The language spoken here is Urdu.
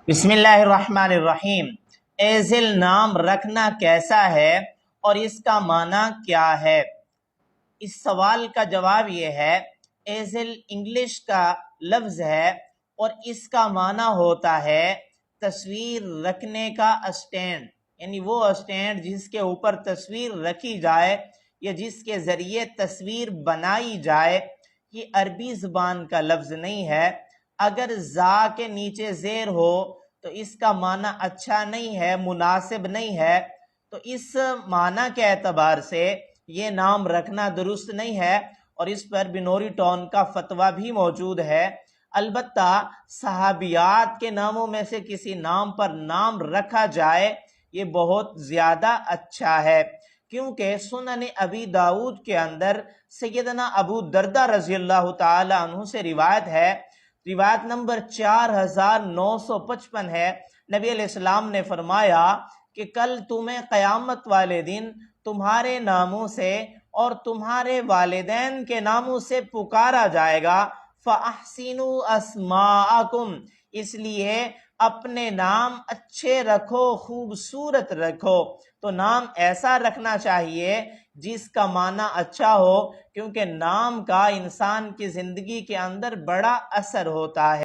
بسم اللہ الرحمن الرحیم۔ ایزل نام رکھنا کیسا ہے اور اس کا معنی کیا ہے؟ اس سوال کا جواب یہ ہے، ایزل انگلش کا لفظ ہے اور اس کا معنی ہوتا ہے تصویر رکھنے کا اسٹینڈ، یعنی وہ اسٹینڈ جس کے اوپر تصویر رکھی جائے یا جس کے ذریعے تصویر بنائی جائے۔ یہ عربی زبان کا لفظ نہیں ہے۔ اگر زا کے نیچے زیر ہو تو اس کا معنی اچھا نہیں ہے، مناسب نہیں ہے، تو اس معنی کے اعتبار سے یہ نام رکھنا درست نہیں ہے، اور اس پر بنوری ٹون کا فتویٰ بھی موجود ہے۔ البتہ صحابیات کے ناموں میں سے کسی نام پر نام رکھا جائے یہ بہت زیادہ اچھا ہے، کیونکہ سنن ابی داؤد کے اندر سیدنا ابو دردہ رضی اللہ تعالی عنہ سے روایت ہے، روایت نمبر 4955 ہے۔ نبی علیہ السلام نے فرمایا کہ کل تمہیں قیامت والے دن تمہارے ناموں سے اور تمہارے والدین کے ناموں سے پکارا جائے گا، فَأَحْسِنُوا أَسْمَاءَكُمْ، اس لیے اپنے نام اچھے رکھو، خوبصورت رکھو۔ تو نام ایسا رکھنا چاہیے جس کا معنی اچھا ہو، کیونکہ نام کا انسان کی زندگی کے اندر بڑا اثر ہوتا ہے۔